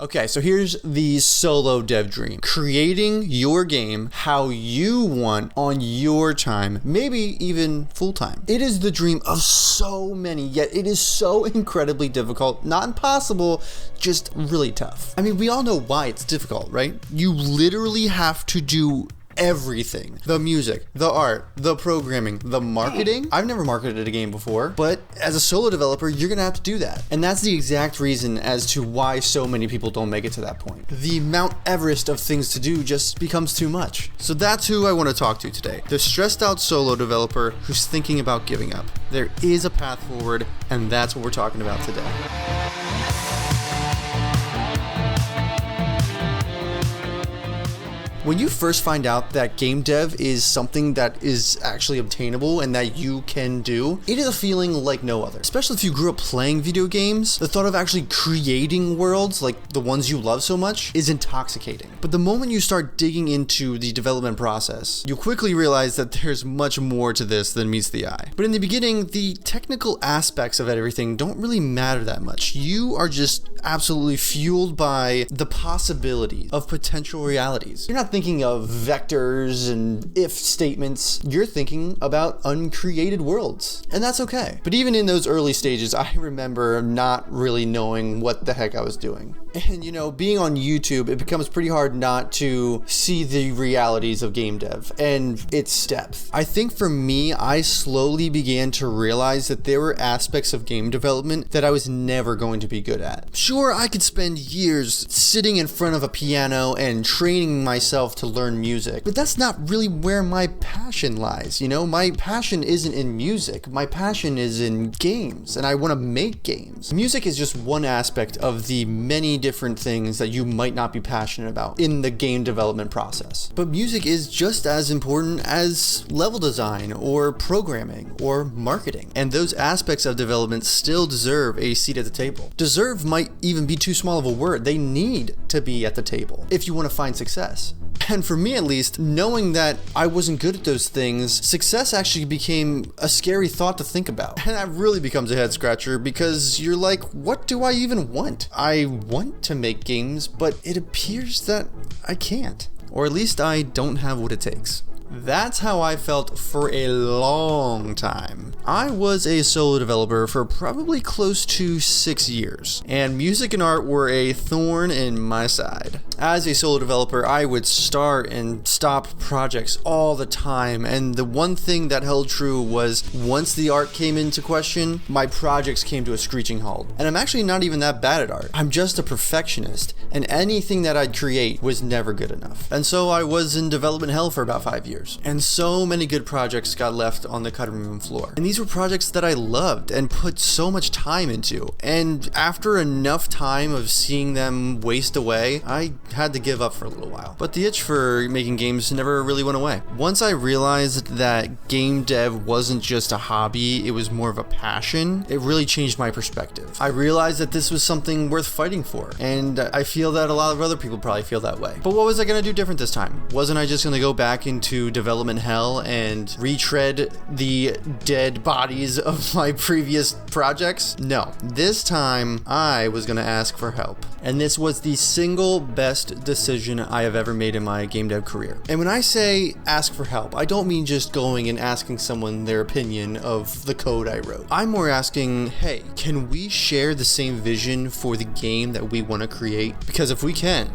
Okay, so here's the solo dev dream. Creating your game how you want on your time, maybe even full time. It is the dream of so many, yet it is so incredibly difficult, not impossible, just really tough. I mean, we all know why it's difficult, right? You literally have to do everything. The music, the art, the programming, the marketing. I've never marketed a game before, but as a solo developer, you're gonna have to do that. And that's the exact reason as to why so many people don't make it to that point. The Mount Everest of things to do just becomes too much. So that's who I want to talk to today. The stressed out solo developer who's thinking about giving up. There is a path forward, and that's what we're talking about today. When you first find out that game dev is something that is actually obtainable and that you can do, it is a feeling like no other. Especially if you grew up playing video games, the thought of actually creating worlds like the ones you love so much is intoxicating. But the moment you start digging into the development process, you quickly realize that there's much more to this than meets the eye. But in the beginning, the technical aspects of everything don't really matter that much. You are just absolutely fueled by the possibilities of potential realities. You're not thinking of vectors and if statements, you're thinking about uncreated worlds. And that's okay. But even in those early stages, I remember not really knowing what the heck I was doing. And you know, being on YouTube, it becomes pretty hard not to see the realities of game dev and its depth. I think for me, I slowly began to realize that there were aspects of game development that I was never going to be good at. Sure, I could spend years sitting in front of a piano and training myself to learn music, but that's not really where my passion lies. You know, my passion isn't in music. My passion is in games, and I want to make games. Music is just one aspect of the many different things that you might not be passionate about in the game development process. But music is just as important as level design or programming or marketing. And those aspects of development still deserve a seat at the table. Deserve might even be too small of a word. They need to be at the table if you want to find success. And for me at least, knowing that I wasn't good at those things, success actually became a scary thought to think about. And that really becomes a head scratcher because you're like, what do I even want? I want to make games, but it appears that I can't. Or at least I don't have what it takes. That's how I felt for a long time. I was a solo developer for probably close to 6 years, and music and art were a thorn in my side. As a solo developer, I would start and stop projects all the time, and the one thing that held true was once the art came into question, my projects came to a screeching halt. And I'm actually not even that bad at art. I'm just a perfectionist, and anything that I'd create was never good enough. And so I was in development hell for about 5 years. And so many good projects got left on the cutting room floor. And these were projects that I loved and put so much time into. And after enough time of seeing them waste away, I had to give up for a little while. But the itch for making games never really went away. Once I realized that game dev wasn't just a hobby, it was more of a passion, it really changed my perspective. I realized that this was something worth fighting for. And I feel that a lot of other people probably feel that way. But what was I going to do different this time? Wasn't I just going to go back into development hell and retread the dead bodies of my previous projects? No, this time I was going to ask for help. And this was the single best decision I have ever made in my game dev career. And when I say ask for help, I don't mean just going and asking someone their opinion of the code I wrote. I'm more asking, hey, can we share the same vision for the game that we want to create? Because if we can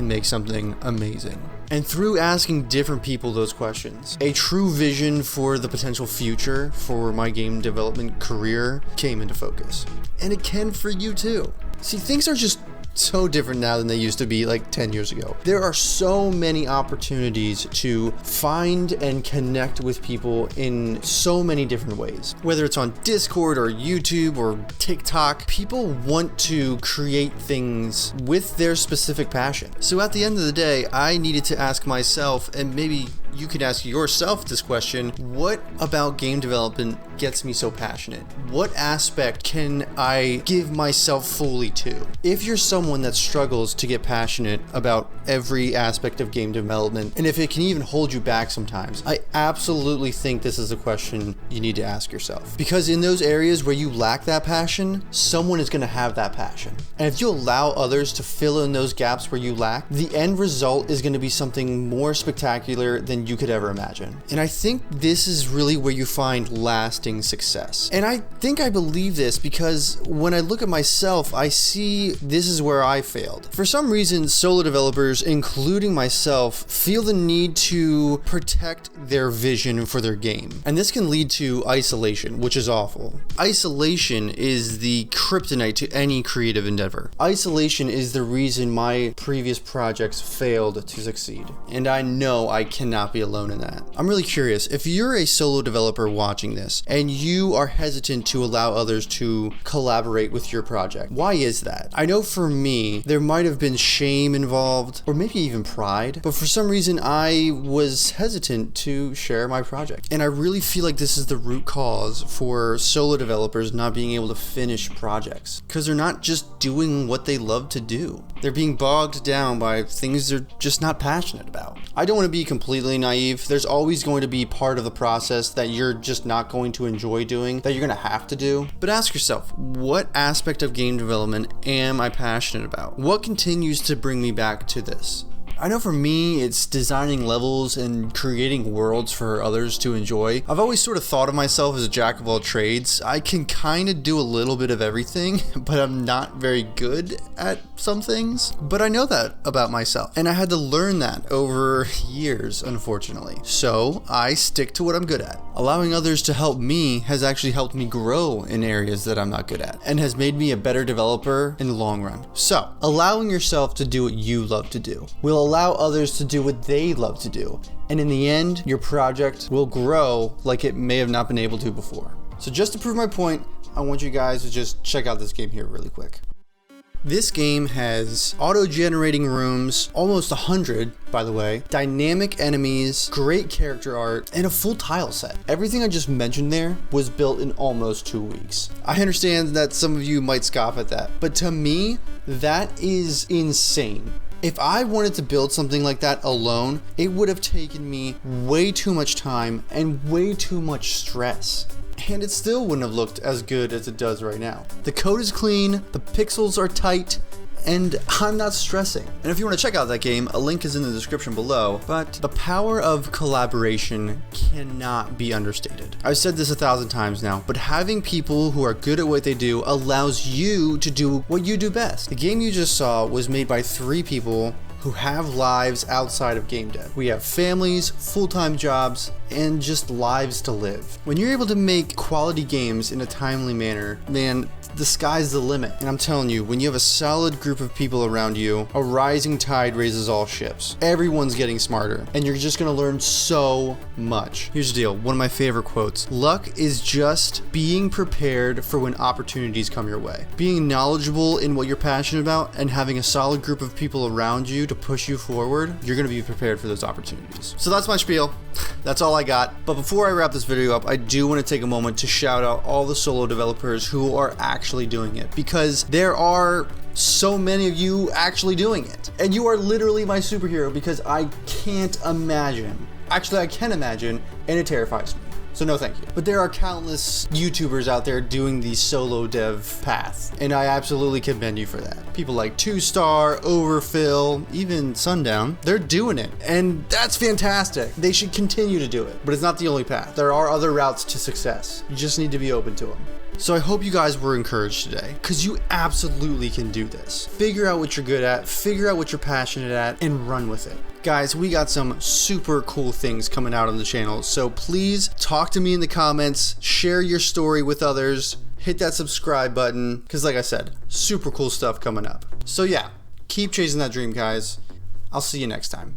make something amazing. And through asking different people those questions, a true vision for the potential future for my game development career came into focus. And it can for you too. See, things are just so different now than they used to be like 10 years ago. There are so many opportunities to find and connect with people in so many different ways. Whether it's on Discord or YouTube or TikTok, people want to create things with their specific passion. So at the end of the day, I needed to ask myself, and maybe you could ask yourself this question: what about game development gets me so passionate? What aspect can I give myself fully to? If you're someone someone that struggles to get passionate about every aspect of game development, and if it can even hold you back sometimes, I absolutely think this is a question you need to ask yourself. Because in those areas where you lack that passion, someone is going to have that passion. And if you allow others to fill in those gaps where you lack, the end result is going to be something more spectacular than you could ever imagine. And I think this is really where you find lasting success. And I think I believe this because when I look at myself, I see this is where I failed. For some reason, solo developers, including myself, feel the need to protect their vision for their game. And this can lead to isolation, which is awful. Isolation is the kryptonite to any creative endeavor. Isolation is the reason my previous projects failed to succeed. And I know I cannot be alone in that. I'm really curious, if you're a solo developer watching this and you are hesitant to allow others to collaborate with your project, why is that? I know for me, there might have been shame involved, or maybe even pride, but for some reason I was hesitant to share my project. And I really feel like this is the root cause for solo developers not being able to finish projects, because they're not just doing what they love to do. They're being bogged down by things they're just not passionate about. I don't want to be completely naive. There's always going to be part of the process that you're just not going to enjoy doing, that you're going to have to do. But ask yourself, what aspect of game development am I passionate about? What continues to bring me back to this? I know for me, it's designing levels and creating worlds for others to enjoy. I've always sort of thought of myself as a jack of all trades. I can kind of do a little bit of everything, but I'm not very good at some things. But I know that about myself, and I had to learn that over years, unfortunately. So I stick to what I'm good at. Allowing others to help me has actually helped me grow in areas that I'm not good at, and has made me a better developer in the long run. So, allowing yourself to do what you love to do will allow others to do what they love to do. And in the end, your project will grow like it may have not been able to before. So just to prove my point, I want you guys to just check out this game here really quick. This game has auto-generating rooms, almost 100 by the way, dynamic enemies, great character art, and a full tile set. Everything I just mentioned there was built in almost 2 weeks. I understand that some of you might scoff at that, but to me, that is insane. If I wanted to build something like that alone, it would have taken me way too much time and way too much stress. And it still wouldn't have looked as good as it does right now. The code is clean, the pixels are tight, and I'm not stressing. And if you want to check out that game, a link is in the description below, but the power of collaboration cannot be understated. I've said this 1,000 times now, but having people who are good at what they do allows you to do what you do best. The game you just saw was made by 3 people who have lives outside of game dev. We have families, full-time jobs, and just lives to live. When you're able to make quality games in a timely manner, man, the sky's the limit. And I'm telling you, when you have a solid group of people around you, a rising tide raises all ships. Everyone's getting smarter, and you're just gonna learn so much. Here's the deal, one of my favorite quotes. Luck is just being prepared for when opportunities come your way. Being knowledgeable in what you're passionate about and having a solid group of people around you to push you forward, you're gonna be prepared for those opportunities. So that's my spiel. That's all I got. But before I wrap this video up, I do want to take a moment to shout out all the solo developers who are actually doing it, because there are so many of you actually doing it. And you are literally my superhero, because I can't imagine. Actually, I can imagine, and it terrifies me. So no thank you. But there are countless YouTubers out there doing the solo dev path, and I absolutely commend you for that. People like 2Star, OverPhil, even Tsundown, they're doing it, and that's fantastic. They should continue to do it, but it's not the only path. There are other routes to success. You just need to be open to them. So I hope you guys were encouraged today, because you absolutely can do this. Figure out what you're good at, figure out what you're passionate at, and run with it. Guys, we got some super cool things coming out on the channel, so please talk to me in the comments, share your story with others, hit that subscribe button, because like I said, super cool stuff coming up. So yeah, keep chasing that dream, guys. I'll see you next time.